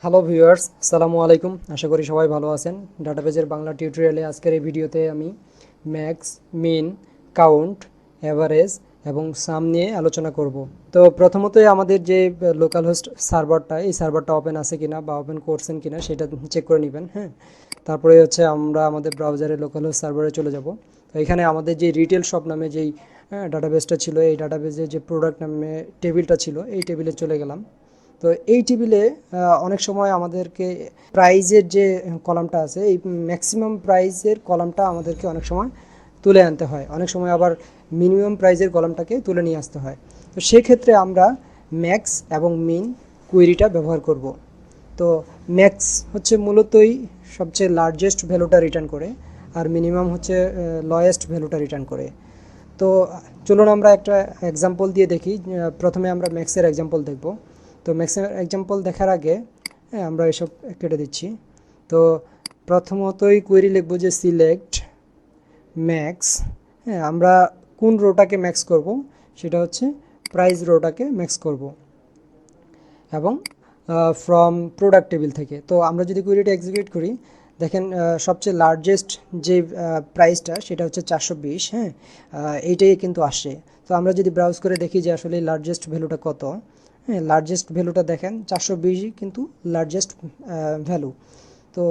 Hello viewers, আসসালামু আলাইকুম। আশা করি সবাই ভালো আছেন। ডাটাবেজের বাংলা টিউটোরিয়ালে আজকের এই ভিডিওতে আমি ম্যাক্স, মিন, কাউন্ট, অ্যাভারেজ এবং সাম নিয়ে আলোচনা করব। তো প্রথমতই আমাদের যে লোকাল হোস্ট সার্ভারটা, এই সার্ভারটা ওপেন আছে কিনা বা ওপেন করছেন কিনা সেটা চেক করে নেবেন। হ্যাঁ, তারপরে হচ্ছে আমরা আমাদের ব্রাউজারে লোকাল হোস্ট সার্ভারে চলে যাব। তো এখানে আমাদের যে রিটেল শপ নামে যেই ডাটাবেসটা ছিল, এই ডাটাবেজে যে প্রোডাক্ট নামে টেবিলটা ছিল, এই টেবিলে চলে গেলাম। তো এই টেবিলে অনেক সময় আমাদেরকে প্রাইজের যে কলামটা আছে, এই ম্যাক্সিমাম প্রাইজের কলামটা আমাদেরকে অনেক সময় তুলে আনতে হয়, অনেক সময় আবার মিনিমাম প্রাইজের কলামটাকে তুলে নিয়ে আসতে হয়। তো সেক্ষেত্রে আমরা ম্যাক্স এবং মিন কুয়েরিটা ব্যবহার করব। তো ম্যাক্স হচ্ছে মূলতই সবচেয়ে লার্জেস্ট ভ্যালুটা রিটার্ন করে, আর মিনিমাম হচ্ছে লয়েস্ট ভ্যালুটা রিটার্ন করে। তো চলুন আমরা একটা এক্সাম্পল দিয়ে দেখি। প্রথমে আমরা ম্যাক্সের এক্সাম্পল দেখব। তো ম্যাক্সের এক্সাম্পল দেখার আগে আমরা এসব কেটে দিচ্ছি। তো প্রথমতই কোয়েরি লিখব যে সিলেক্ট ম্যাক্স। হ্যাঁ, আমরা কোন রোটাকে ম্যাক্স করব, সেটা হচ্ছে প্রাইস রোটাকে ম্যাক্স করব এবং ফ্রম প্রোডাক্ট টেবিল থেকে। তো আমরা যদি কোয়েরিটা এক্সিকিউট করি, দেখেন সবচেয়ে লার্জেস্ট যে প্রাইসটা সেটা হচ্ছে 420। হ্যাঁ, এইটাই কিন্তু আসে। তো আমরা যদি ব্রাউজ করে দেখি যে আসলে লার্জেস্ট ভ্যালুটা কত, হ্যাঁ, লার্জেস্ট ভ্যালুটা দেখেন 420 কিন্তু লার্জেস্ট ভ্যালু। তো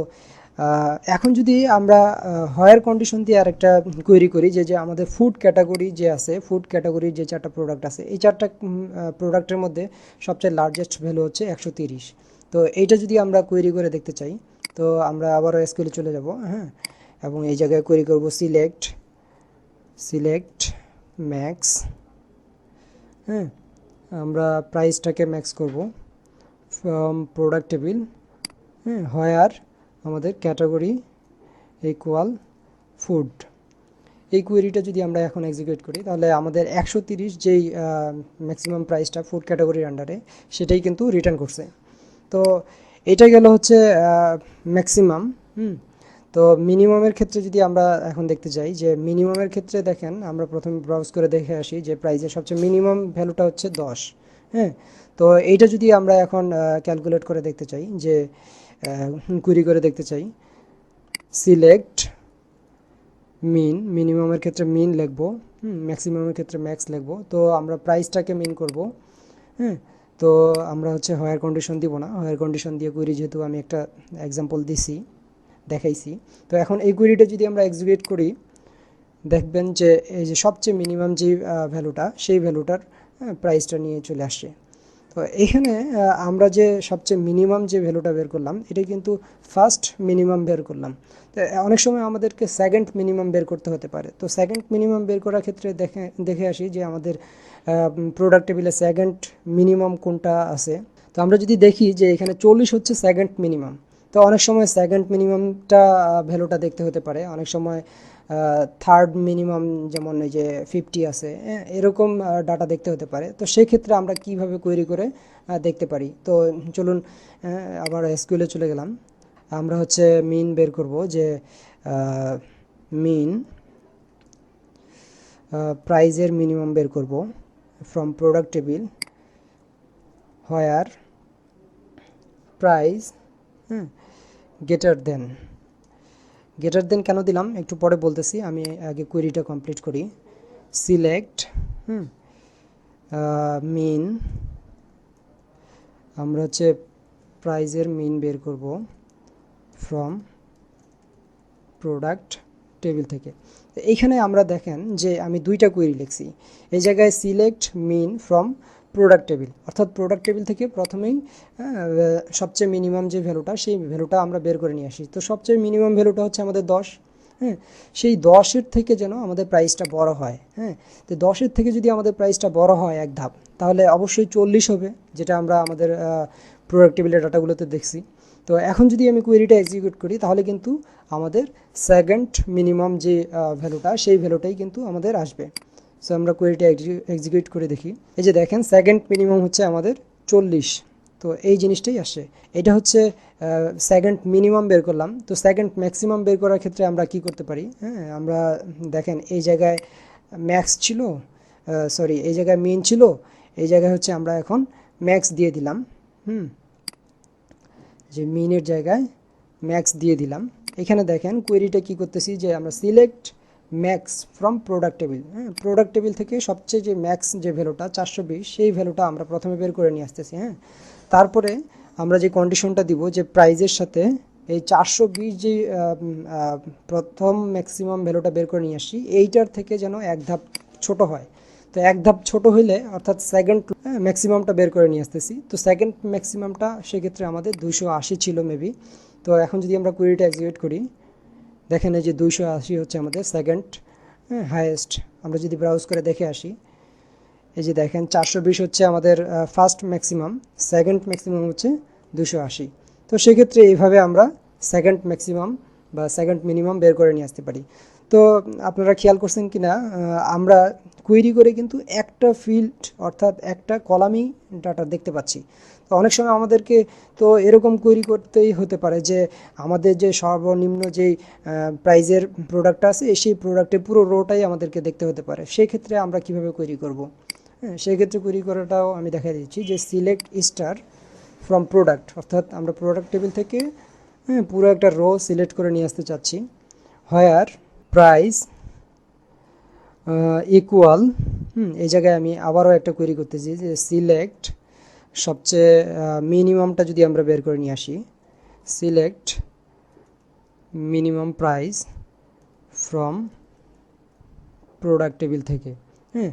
এখন যদি আমরা হায়ার কন্ডিশন দিয়ে আরেকটা কোয়েরি করি, যে যে আমাদের ফুড ক্যাটাগরি যে আছে, ফুড ক্যাটাগরির যে চারটা প্রোডাক্ট আছে, এই চারটা প্রোডাক্টের মধ্যে সবচেয়ে লার্জেস্ট ভ্যালু হচ্ছে 130। তো এইটা যদি আমরা কোয়েরি করে দেখতে চাই, তো আমরা আবারও এসকিউএলে চলে যাব। হ্যাঁ, এবং এই জায়গায় কোয়েরি করব সিলেক্ট ম্যাক্স। হ্যাঁ, আমরা প্রাইসটাকে ম্যাক্স করব ফ্রম প্রোডাক্ট টেবিল। হ্যাঁ, হোয়ার আমাদের ক্যাটাগরি ইকুয়াল ফুড। এই কোয়েরিটা যদি আমরা এখন এক্সিকিউট করি, তাহলে আমাদের 130 যেই ম্যাক্সিমাম প্রাইসটা ফুড ক্যাটাগরির আন্ডারে, সেটাই কিন্তু রিটার্ন করছে। তো এটা গেল হচ্ছে ম্যাক্সিমাম। তো মিনিমামের ক্ষেত্রে যদি আমরা এখন দেখতে চাই, যে মিনিমামের ক্ষেত্রে দেখেন, আমরা প্রথমে ব্রাউজ করে দেখে আসি যে প্রাইসের সবচেয়ে মিনিমাম ভ্যালুটা হচ্ছে 10। হ্যাঁ, তো এইটা যদি আমরা এখন ক্যালকুলেট করে দেখতে চাই, যে কুইরি করে দেখতে চাই, সিলেক্ট মিনিমামের ক্ষেত্রে মিন লিখব, ম্যাক্সিমামের ক্ষেত্রে ম্যাক্স লিখব। তো আমরা প্রাইসটাকে মিন করব। হ্যাঁ, তো আমরা হচ্ছে হায়ার কন্ডিশন দিব না, হায়ার কন্ডিশন দিয়ে কুইরি, যেহেতু আমি একটা এক্সাম্পল দেখাইছি। তো এখন এই কুইরিটা যদি আমরা এক্সিকিউট করি, দেখবেন যে এই যে সবচেয়ে মিনিমাম যে ভ্যালুটা, সেই ভ্যালুটার প্রাইসটা নিয়ে চলে আসছে। তো এখানে আমরা যে সবচেয়ে মিনিমাম যে ভ্যালুটা বের করলাম, এটাই কিন্তু ফার্স্ট মিনিমাম বের করলাম। তো অনেক সময় আমাদেরকে সেকেন্ড মিনিমাম বের করতে হতে পারে। তো সেকেন্ড মিনিমাম বের করার ক্ষেত্রে দেখে আসি যে আমাদের প্রোডাক্ট টেবিলে সেকেন্ড মিনিমাম কোনটা আছে। তো আমরা যদি দেখি যে এখানে 40 হচ্ছে সেকেন্ড মিনিমাম। তো অনেক সময় সেকেন্ড মিনিমামটা ভ্যালুটা দেখতে হতে পারে, অনেক সময় থার্ড মিনিমাম যেমন এই যে 50 আছে, এরকম ডাটা দেখতে হতে পারে। তো সেই ক্ষেত্রে আমরা কিভাবে কোয়েরি করে দেখতে পারি। তো চলুন আবার এসকিউএলে চলে গেলাম। আমরা হচ্ছে মিন বের করব, যে মিন প্রাইজের মিনিমাম বের করব from product table, where price greater than কেন দিলাম একটু পরে বলতেছি, আমি আগে কোয়েরিটা কমপ্লিট করি। সিলেক্ট মিন, আমরা হচ্ছে প্রাইজের মিন বের করব ফ্রম প্রোডাক্ট টেবিল থেকে। এইখানে আমরা দেখেন যে আমি দুইটা কোয়েরি লিখছি। এই জায়গায় select min from product table, অর্থাৎ প্রোডাক্ট টেবিল থেকে প্রথমেই সবচেয়ে মিনিমাম যে ভ্যালুটা, সেই ভ্যালুটা আমরা বের করে নিয়ে আসি। তো সবচেয়ে মিনিমাম ভ্যালুটা হচ্ছে আমাদের 10। হ্যাঁ, সেই 10-এর থেকে যেন আমাদের প্রাইসটা বড় হয়। হ্যাঁ, তো 10-এর থেকে যদি আমাদের প্রাইসটা বড় হয় এক ধাপ, তাহলে অবশ্যই 40 হবে, যেটা আমরা আমাদের প্রোডাক্ট টেবিলের ডাটাগুলোতে দেখছি। তো এখন যদি আমি কোয়েরিটা এক্সিকিউট করি, তাহলে কিন্তু আমাদের সেকেন্ড মিনিমাম যে ভ্যালুটা, সেই ভ্যালুটাই কিন্তু আমাদের আসবে। সো আমরা কোয়েরিটা এক্সিকিউট করে দেখি। এই যে দেখেন, সেকেন্ড মিনিমাম হচ্ছে আমাদের 40। তো এই জিনিসটাই আসে। এটা হচ্ছে সেকেন্ড মিনিমাম বের করলাম। তো সেকেন্ড ম্যাক্সিমাম বের করার ক্ষেত্রে আমরা কি করতে পারি? হ্যাঁ, আমরা দেখেন এই জায়গায় ম্যাক্স ছিল, সরি এই জায়গায় মিন ছিল, এই জায়গায় হচ্ছে আমরা এখন ম্যাক্স দিয়ে দিলাম। যে মিনের জায়গায় ম্যাক্স দিয়ে দিলাম। এখানে দেখেন কোয়েরিটা কি করতেছি, যে আমরা select max from product table. হ্যাঁ, প্রোডাক্ট টেবিল থেকে সবচেয়ে যে ম্যাক্স যে ভ্যালুটা 420, সেই ভ্যালুটা আমরা প্রথমে বের করে নিয়ে আসতেছি। হ্যাঁ, তারপরে আমরা যে কন্ডিশনটা দিব যে প্রাইজের সাথে এই 420 যে প্রথম ম্যাক্সিমাম ভ্যালুটা বের করে নিয়ে আসছি, এইটার থেকে যেন এক ধাপ ছোট হয়। তো এক ধাপ ছোট হইলে অর্থাৎ সেকেন্ড ম্যাক্সিমামটা বের করে নিয়ে আসতেছি। তো সেকেন্ড ম্যাক্সিমামটা সেক্ষেত্রে আমাদের 280 ছিল মেবি। তো এখন যদি আমরা কোয়েরিটা এক্সিকিউট করি, দেখেন এই যে 280 হচ্ছে আমাদের সেকেন্ড হাইয়েস্ট। আমরা যদি ব্রাউজ করে দেখে আসি, এই যে দেখেন 420 হচ্ছে আমাদের ফার্স্ট ম্যাক্সিমাম, সেকেন্ড ম্যাক্সিমাম হচ্ছে 280। তো সেক্ষেত্রে এইভাবে আমরা সেকেন্ড ম্যাক্সিমাম বা সেকেন্ড মিনিমাম বের করে নিয়ে আসতে পারি। তো আপনারা খেয়াল করছেন কি না, আমরা কুয়েরি করে কিন্তু একটা ফিল্ড অর্থাৎ একটা কলামই ডাটা দেখতে পাচ্ছি। তো অনেক সময় আমাদেরকে তো এরকম কোয়েরি করতেই হতে পারে যে আমাদের যে সর্বনিম্ন যেই প্রাইজের প্রোডাক্ট আছে সেই প্রোডাক্টের পুরো রোটাই আমাদেরকে দেখতে হতে পারে। সেই ক্ষেত্রে আমরা কিভাবে কোয়েরি করব? হ্যাঁ, সেই ক্ষেত্রে কোয়েরি করাটাও আমি দেখাই দিচ্ছি, যে সিলেক্ট স্টার ফ্রম প্রোডাক্ট, অর্থাৎ আমরা প্রোডাক্ট টেবিল থেকে পুরো একটা রো সিলেক্ট করে নিয়ে আসতে চাচ্ছি। হোয়ার প্রাইস ইকুয়াল, এই জায়গায় আমি আবারও একটা কোয়েরি করতেছি যে সিলেক্ট সবচেয়ে মিনিমামটা যদি আমরা বের করে নিয়ে আসি, select minimum price from product table থেকে। হ্যাঁ,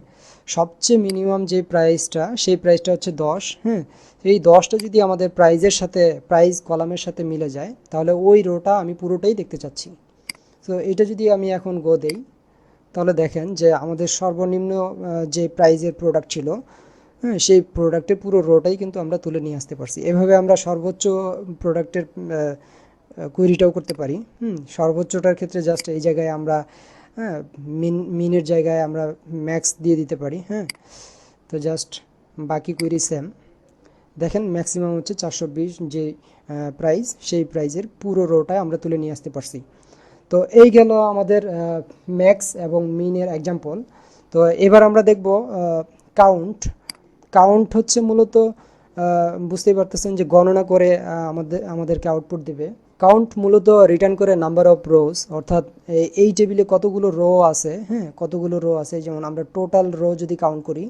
সবচেয়ে মিনিমাম যে প্রাইসটা সেই প্রাইসটা হচ্ছে 10। হ্যাঁ, এই 10টা যদি আমাদের প্রাইজের সাথে প্রাইস কলামের সাথে মিলে যায় তাহলে ওই রোটা আমি পুরোটাই দেখতে চাচ্ছি। তো এটা যদি আমি এখন গো দেই, তাহলে দেখেন যে আমাদের সর্বনিম্ন যে প্রাইজের প্রোডাক্ট ছিল, হ্যাঁ, সেই প্রোডাক্টের পুরো রোটাই কিন্তু আমরা তুলে নিয়ে আসতে পারছি। এভাবে আমরা সর্বোচ্চ প্রোডাক্টের কুইরিটাও করতে পারি। সর্বোচ্চটার ক্ষেত্রে জাস্ট এই জায়গায় আমরা হ্যাঁ মিনের জায়গায় আমরা ম্যাক্স দিয়ে দিতে পারি। হ্যাঁ, তো জাস্ট বাকি কুইরি সেম। দেখেন ম্যাক্সিমাম হচ্ছে 420 যে প্রাইস, সেই প্রাইজের পুরো রোটা আমরা তুলে নিয়ে আসতে পারছি। তো এই গেল আমাদের ম্যাক্স এবং মিনের এক্সাম্পল। তো এবার আমরা দেখব কাউন্ট। কাউন্ট হচ্ছে মূলত বুঝতেই পারতেছেন যে গণনা করে আমাদেরকে আউটপুট দেবে। কাউন্ট মূলত রিটার্ন করে নাম্বার অফ রোজ, অর্থাৎ এই টেবিলে কতগুলো রো আছে। হ্যাঁ, কতগুলো রো আছে, যেমন আমরা টোটাল রো যদি কাউন্ট করি,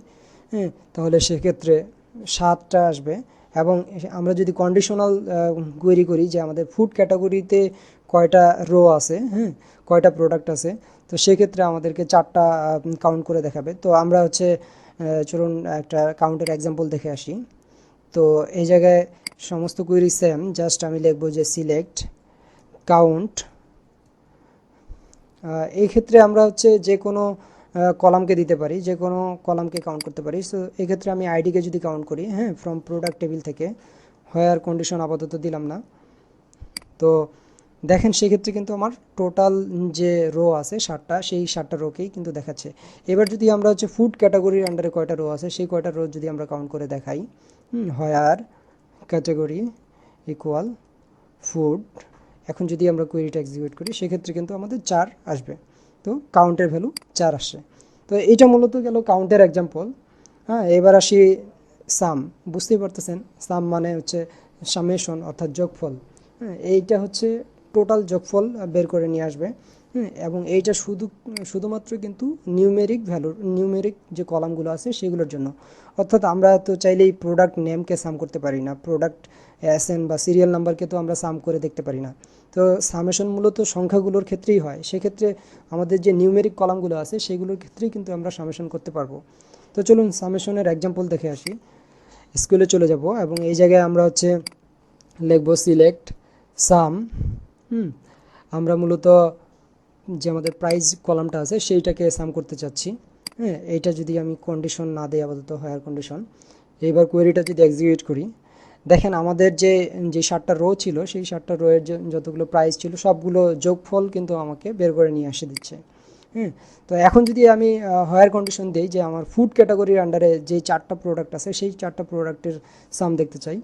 হ্যাঁ, তাহলে সেক্ষেত্রে 7টা আসবে। এবং আমরা যদি কন্ডিশনাল কোয়েরি করি যে আমাদের ফুড ক্যাটাগরিতে কয়টা রো আছে, হ্যাঁ, কয়টা প্রোডাক্ট আছে, তো সেক্ষেত্রে আমাদেরকে 4টা কাউন্ট করে দেখাবে। তো আমরা হচ্ছে চলুন একটা কাউন্টের এক্সাম্পল দেখে আসি। তো এই জায়গায় সমস্ত কুইরি সেম, জাস্ট আমি লিখবো যে সিলেক্ট কাউন্ট। এই ক্ষেত্রে আমরা হচ্ছে যে কোনো কলামকে দিতে পারি, যে কোনো কলামকে কাউন্ট করতে পারি। সো এক্ষেত্রে আমি আইডিকে যদি কাউন্ট করি, হ্যাঁ, ফ্রম প্রোডাক্ট টেবিল থেকে, হোয়ার কন্ডিশন আপাতত দিলাম না। তো দেখেন সেক্ষেত্রে কিন্তু আমার টোটাল যে রো আছে 7টা, সেই 7টা রোকেই কিন্তু দেখাচ্ছে। এবার যদি আমরা হচ্ছে ফুড ক্যাটাগরির আন্ডারে কয়টা রো আছে সেই কয়টা রো যদি আমরা কাউন্ট করে দেখাই, হোয়ার ক্যাটাগরি ইকুয়াল ফুড, এখন যদি আমরা কোয়েরিটা এক্সিকিউট করি সেক্ষেত্রে কিন্তু আমাদের 4 আসবে। তো কাউন্টের ভ্যালু 4 আসছে। তো এটা মূলত গেল কাউন্টের এক্সাম্পল। হ্যাঁ, এবার আসি সাম। বুঝতেই পারতেছেন সাম মানে হচ্ছে সামেশন অর্থাৎ যোগফল। হ্যাঁ, এইটা হচ্ছে টোটাল যোগফল বের করে নিয়ে আসবে। এবং এইটা শুধুমাত্র কিন্তু নিউমেরিক ভ্যালুর, নিউমেরিক যে কলামগুলো আছে সেগুলোর জন্য। অর্থাৎ আমরা তো চাইলেই প্রোডাক্ট নেমকে সাম করতে পারি না, প্রোডাক্ট এসএন বা সিরিয়াল নাম্বারকে তো আমরা সাম করে দেখতে পারি না। তো সামেশন মূলত সংখ্যাগুলোর ক্ষেত্রেই হয়। সেক্ষেত্রে আমাদের যে নিউমেরিক কলামগুলো আছে সেগুলোর ক্ষেত্রেই কিন্তু আমরা সামেশন করতে পারবো। তো চলুন সামেশনের এক্সাম্পল দেখে আসি। স্কুলে চলে যাব এবং এই জায়গায় আমরা হচ্ছে লিখব সিলেক্ট সাম। আমরা মূলত যে আমাদের প্রাইস কলামটা আছে সেইটাকে সাম করতে চাচ্ছি। হ্যাঁ, এইটা যদি আমি কন্ডিশন না দিই আপাতত, হায়ার কন্ডিশন, এইবার কোয়েরিটা যদি এক্সিকিউট করি, দেখেন আমাদের যে 7টা রো ছিল সেই 7টা রো এর যতগুলো প্রাইস ছিল সবগুলো যোগফল কিন্তু আমাকে বের করে নিয়ে এসে দিচ্ছে। হ্যাঁ, তো এখন যদি আমি হায়ার কন্ডিশন দিই যে আমার ফুড ক্যাটাগরির আন্ডারে যে 4টা প্রোডাক্ট আছে সেই 4টা প্রোডাক্টের সাম দেখতে চাই,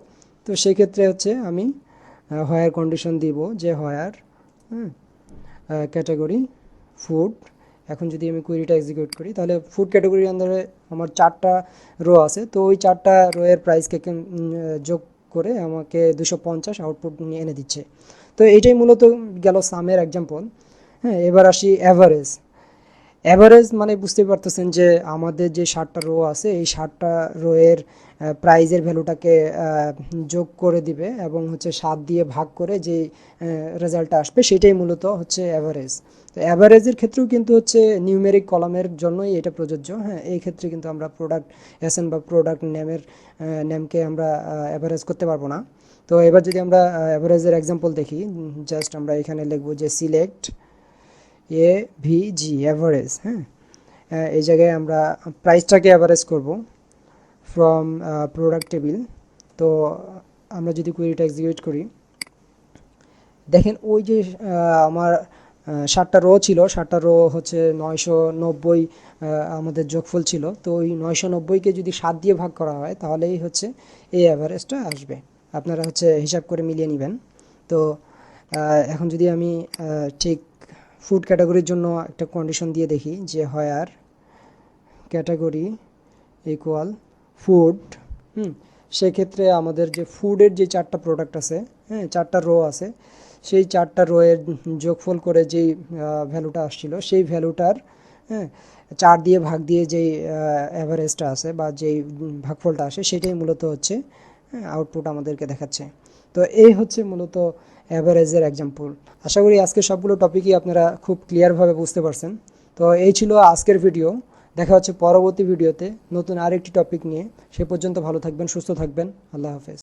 তো সেই ক্ষেত্রে হচ্ছে আমি হায়ার কন্ডিশন দিব যে হায়ার ক্যাটাগরি ফুড। এখন যদি আমি কোয়েরিটা এক্সিকিউট করি তাহলে ফুড ক্যাটাগরির আন্ডারে আমার 4টা রো আছে, তো ওই 4টা রো এর প্রাইসকে যোগ করে আমাকে 250 আউটপুট নিয়ে এনে দিচ্ছে। তো এইটাই মূলত গেল সামের এক্সাম্পল। হ্যাঁ, এবার আসি অ্যাভারেজ। অ্যাভারেজ মানে বুঝতে পারতেছেন যে আমাদের যে 60টা রো আছে এই 60টা রোয়ের প্রাইজের ভ্যালুটাকে যোগ করে দিবে এবং হচ্ছে 7 দিয়ে ভাগ করে যে রেজাল্টটা আসবে সেটাই মূলত হচ্ছে অ্যাভারেজ। তো অ্যাভারেজের ক্ষেত্রেও কিন্তু হচ্ছে নিউমেরিক কলামের জন্যই এটা প্রযোজ্য। হ্যাঁ, এই ক্ষেত্রে কিন্তু আমরা প্রোডাক্ট এসএন বা প্রোডাক্ট নেমকে আমরা অ্যাভারেজ করতে পারবো না। তো এবার যদি আমরা অ্যাভারেজের এক্সাম্পল দেখি, জাস্ট আমরা এখানে লিখবো যে select A V G average. হ্যাঁ, এই জায়গায় আমরা প্রাইসটাকে অ্যাভারেজ করব ফ্রম প্রোডাক্ট টেবিল। তো আমরা যদি কোয়েরিটা এক্সিকিউট করি, দেখেন ওই যে আমার 60টা রো ছিল, 60টা রো হচ্ছে 990 আমাদের যোগফল ছিল। তো ওই 990কে যদি 7 দিয়ে ভাগ করা হয় তাহলেই হচ্ছে এই অ্যাভারেজটা আসবে। আপনারা হচ্ছে হিসাব করে মিলিয়ে নেবেন। তো এখন যদি আমি ঠিক ফুড ক্যাটাগরির জন্য একটা কন্ডিশন দিয়ে দেখি যে আর ক্যাটাগরি ইকুয়াল ফুড। সেক্ষেত্রে আমাদের যে ফুডের যে 4টা প্রোডাক্ট আছে, হ্যাঁ 4টা রো আছে, সেই 4টা রোয়ের যোগফল করে যেই ভ্যালুটা আসছিল সেই ভ্যালুটার, হ্যাঁ 4 দিয়ে ভাগ দিয়ে যেই অ্যাভারেজটা আছে বা যেই ভাগফলটা আসে সেটাই মূলত হচ্ছে আউটপুট আমাদেরকে দেখাচ্ছে। তো এই হচ্ছে মূলত অ্যাভারেজের এক্সাম্পল। আশা করি আজকে সবগুলো টপিকই আপনারা খুব ক্লিয়ারভাবে বুঝতে পারছেন। তো এই ছিল আজকের ভিডিও। দেখা হচ্ছে পরবর্তী ভিডিওতে নতুন আরেকটি টপিক নিয়ে। সে পর্যন্ত ভালো থাকবেন, সুস্থ থাকবেন। আল্লাহ হাফেজ।